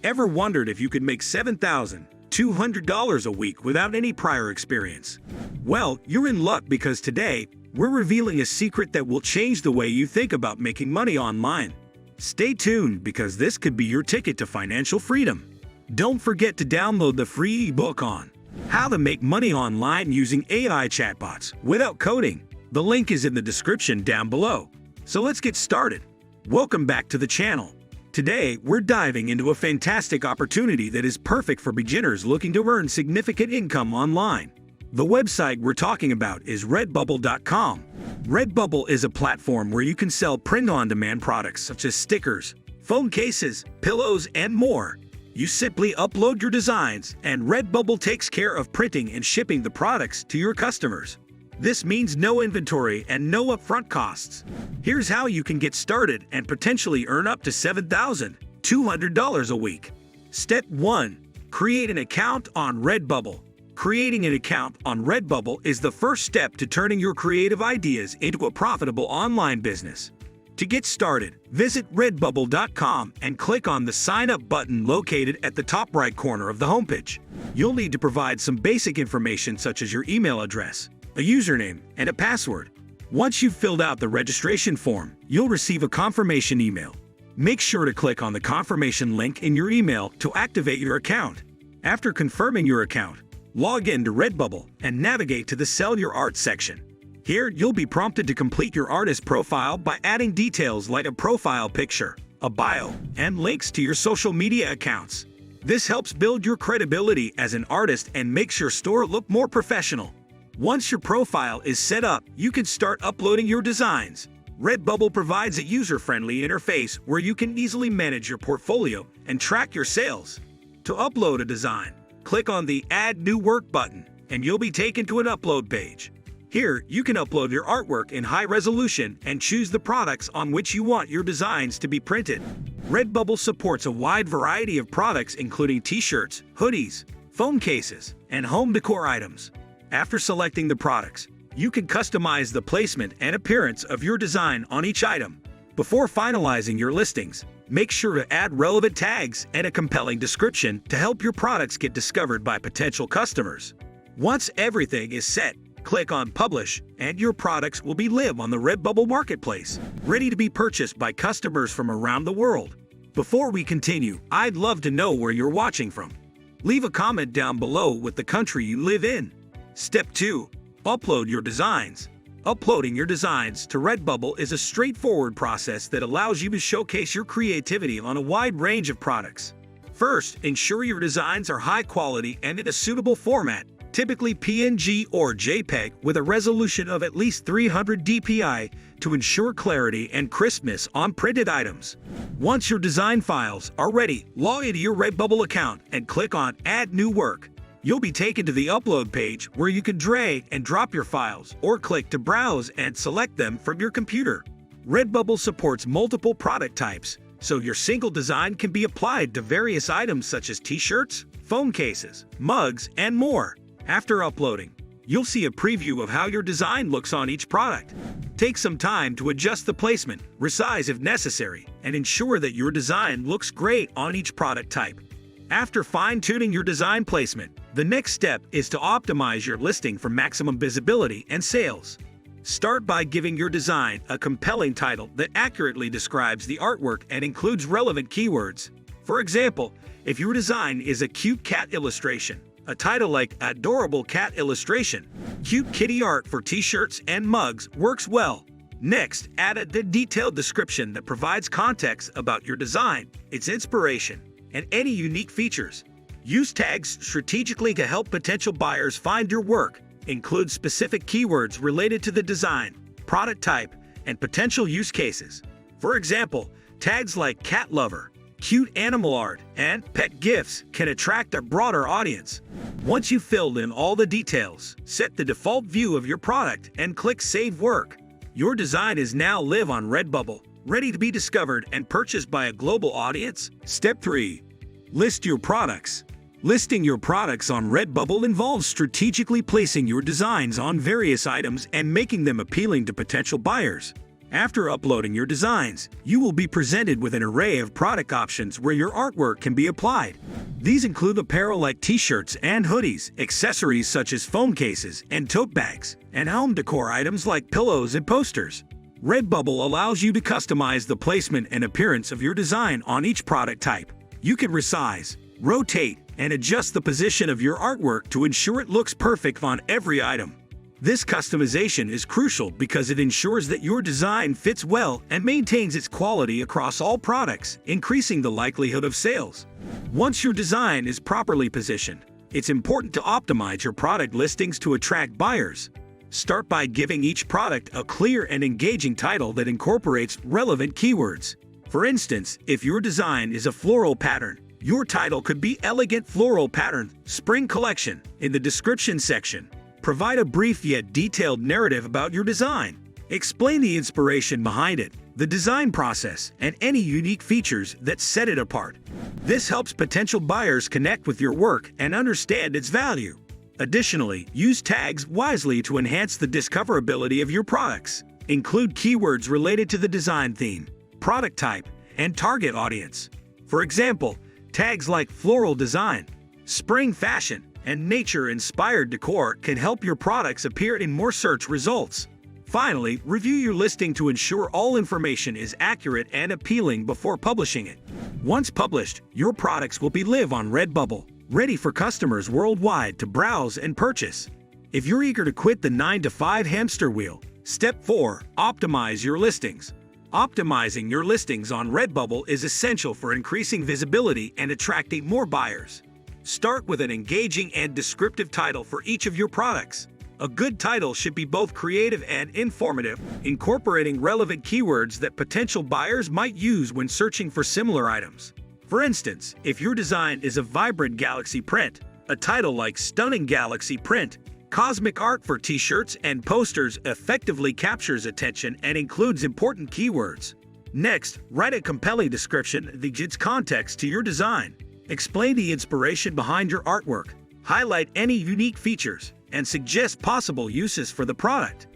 Ever wondered if you could make $7,200 a week without any prior experience? Well, you're in luck because today, we're revealing a secret that will change the way you think about making money online. Stay tuned because this could be your ticket to financial freedom. Don't forget to download the free ebook on how to make money online using AI chatbots without coding. The link is in the description down below. So let's get started. Welcome back to the channel. Today, we're diving into a fantastic opportunity that is perfect for beginners looking to earn significant income online. The website we're talking about is Redbubble.com. Redbubble is a platform where you can sell print-on-demand products such as stickers, phone cases, pillows, and more. You simply upload your designs, and Redbubble takes care of printing and shipping the products to your customers. This means no inventory and no upfront costs. Here's how you can get started and potentially earn up to $7,200 a week. Step 1. Create an account on Redbubble. Creating an account on Redbubble is the first step to turning your creative ideas into a profitable online business. To get started, visit redbubble.com and click on the Sign Up button located at the top right corner of the homepage. You'll need to provide some basic information such as your email address, a username, and a password. Once you've filled out the registration form, you'll receive a confirmation email. Make sure to click on the confirmation link in your email to activate your account. After confirming your account, log in to Redbubble and navigate to the Sell Your Art section. Here, you'll be prompted to complete your artist profile by adding details like a profile picture, a bio, and links to your social media accounts. This helps build your credibility as an artist and makes your store look more professional. Once your profile is set up, you can start uploading your designs. Redbubble provides a user-friendly interface where you can easily manage your portfolio and track your sales. To upload a design, click on the Add New Work button, and you'll be taken to an upload page. Here, you can upload your artwork in high resolution and choose the products on which you want your designs to be printed. Redbubble supports a wide variety of products including t-shirts, hoodies, phone cases, and home decor items. After selecting the products, you can customize the placement and appearance of your design on each item. Before finalizing your listings, make sure to add relevant tags and a compelling description to help your products get discovered by potential customers. Once everything is set, click on Publish, and your products will be live on the Redbubble marketplace, ready to be purchased by customers from around the world. Before we continue, I'd love to know where you're watching from. Leave a comment down below with the country you live in. Step 2. Upload your designs. Uploading your designs to Redbubble is a straightforward process that allows you to showcase your creativity on a wide range of products. First, ensure your designs are high quality and in a suitable format, typically PNG or JPEG with a resolution of at least 300 dpi to ensure clarity and crispness on printed items. Once your design files are ready, log into your Redbubble account and click on Add New Work. You'll be taken to the upload page where you can drag and drop your files or click to browse and select them from your computer. Redbubble supports multiple product types, so your single design can be applied to various items such as t-shirts, phone cases, mugs, and more. After uploading, you'll see a preview of how your design looks on each product. Take some time to adjust the placement, resize if necessary, and ensure that your design looks great on each product type. After fine-tuning your design placement, the next step is to optimize your listing for maximum visibility and sales. Start by giving your design a compelling title that accurately describes the artwork and includes relevant keywords. For example, if your design is a cute cat illustration, a title like Adorable Cat Illustration, Cute Kitty Art for t-shirts and mugs works well. Next, add a detailed description that provides context about your design, its inspiration, and any unique features. Use tags strategically to help potential buyers find your work. Include specific keywords related to the design, product type, and potential use cases. For example, tags like cat lover, cute animal art, and pet gifts can attract a broader audience. Once you've filled in all the details, set the default view of your product and click Save Work. Your design is now live on Redbubble, ready to be discovered and purchased by a global audience. Step 3. List your products. Listing your products on Redbubble involves strategically placing your designs on various items and making them appealing to potential buyers. After uploading your designs, you will be presented with an array of product options where your artwork can be applied. These include apparel like t-shirts and hoodies, accessories such as phone cases and tote bags, and home decor items like pillows and posters. Redbubble allows you to customize the placement and appearance of your design on each product type. You can resize, rotate, and adjust the position of your artwork to ensure it looks perfect on every item. This customization is crucial because it ensures that your design fits well and maintains its quality across all products, increasing the likelihood of sales. Once your design is properly positioned, it's important to optimize your product listings to attract buyers. Start by giving each product a clear and engaging title that incorporates relevant keywords. For instance, if your design is a floral pattern, your title could be Elegant Floral Pattern, Spring Collection. In the description section, provide a brief yet detailed narrative about your design. Explain the inspiration behind it, the design process, and any unique features that set it apart. This helps potential buyers connect with your work and understand its value. Additionally, use tags wisely to enhance the discoverability of your products. Include keywords related to the design theme, product type, and target audience. For example, tags like floral design, spring fashion, and nature-inspired decor can help your products appear in more search results. Finally, review your listing to ensure all information is accurate and appealing before publishing it. Once published, your products will be live on Redbubble, ready for customers worldwide to browse and purchase. If you're eager to quit the 9-to-5 hamster wheel, Step 4. Optimize your listings. Optimizing your listings on Redbubble is essential for increasing visibility and attracting more buyers. Start with an engaging and descriptive title for each of your products. A good title should be both creative and informative, incorporating relevant keywords that potential buyers might use when searching for similar items. For instance, if your design is a vibrant galaxy print, a title like Stunning Galaxy Print, Cosmic Art for t-shirts and posters effectively captures attention and includes important keywords. Next, write a compelling description that adds context to your design. Explain the inspiration behind your artwork, highlight any unique features, and suggest possible uses for the product.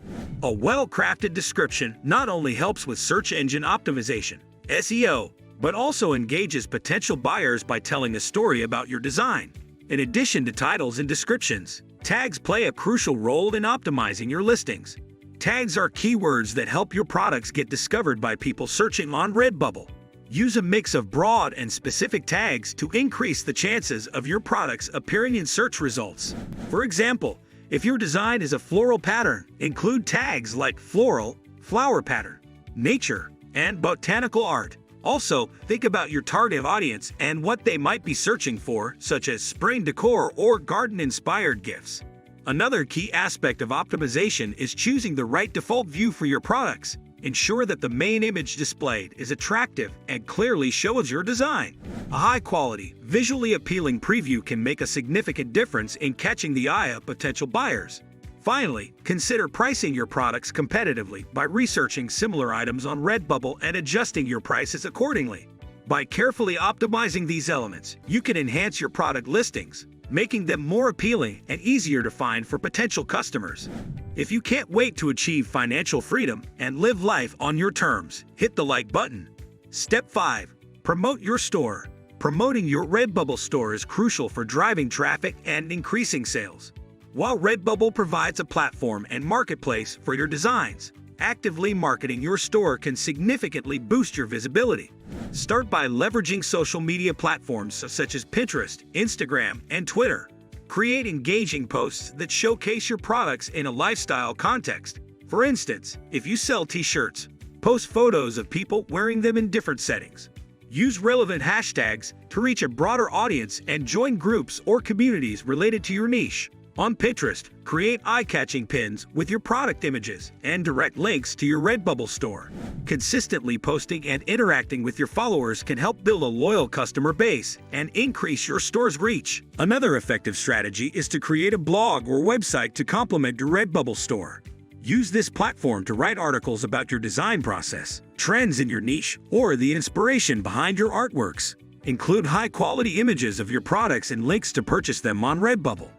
A well-crafted description not only helps with search engine optimization, SEO, but also engages potential buyers by telling a story about your design. In addition to titles and descriptions, tags play a crucial role in optimizing your listings. Tags are keywords that help your products get discovered by people searching on Redbubble. Use a mix of broad and specific tags to increase the chances of your products appearing in search results. For example, if your design is a floral pattern, include tags like floral, flower pattern, nature, and botanical art. Also, think about your target audience and what they might be searching for, such as spring decor or garden-inspired gifts. Another key aspect of optimization is choosing the right default view for your products. Ensure that the main image displayed is attractive and clearly shows your design. A high-quality, visually appealing preview can make a significant difference in catching the eye of potential buyers. Finally, consider pricing your products competitively by researching similar items on Redbubble and adjusting your prices accordingly. By carefully optimizing these elements, you can enhance your product listings, making them more appealing and easier to find for potential customers. If you can't wait to achieve financial freedom and live life on your terms, hit the like button. Step 5. Promote your store. Promoting your Redbubble store is crucial for driving traffic and increasing sales. While Redbubble provides a platform and marketplace for your designs, actively marketing your store can significantly boost your visibility. Start by leveraging social media platforms such as Pinterest, Instagram, and Twitter. Create engaging posts that showcase your products in a lifestyle context. For instance, if you sell t-shirts, post photos of people wearing them in different settings. Use relevant hashtags to reach a broader audience and join groups or communities related to your niche. On Pinterest, create eye-catching pins with your product images and direct links to your Redbubble store. Consistently posting and interacting with your followers can help build a loyal customer base and increase your store's reach. Another effective strategy is to create a blog or website to complement your Redbubble store. Use this platform to write articles about your design process, trends in your niche, or the inspiration behind your artworks. Include high-quality images of your products and links to purchase them on Redbubble.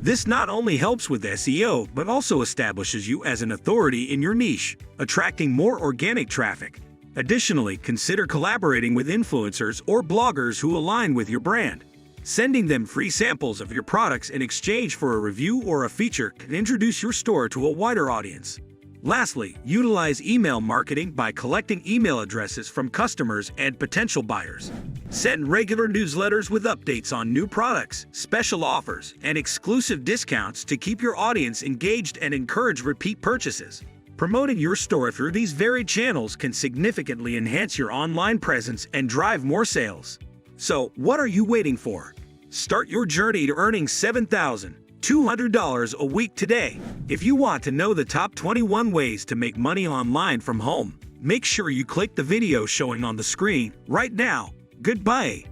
This not only helps with SEO, but also establishes you as an authority in your niche, attracting more organic traffic. Additionally, consider collaborating with influencers or bloggers who align with your brand. Sending them free samples of your products in exchange for a review or a feature can introduce your store to a wider audience. Lastly, utilize email marketing by collecting email addresses from customers and potential buyers. Send regular newsletters with updates on new products, special offers, and exclusive discounts to keep your audience engaged and encourage repeat purchases. Promoting your store through these varied channels can significantly enhance your online presence and drive more sales. So, what are you waiting for? Start your journey to earning $7,200 a week today. If you want to know the top 21 ways to make money online from home, make sure you click the video showing on the screen right now. Goodbye.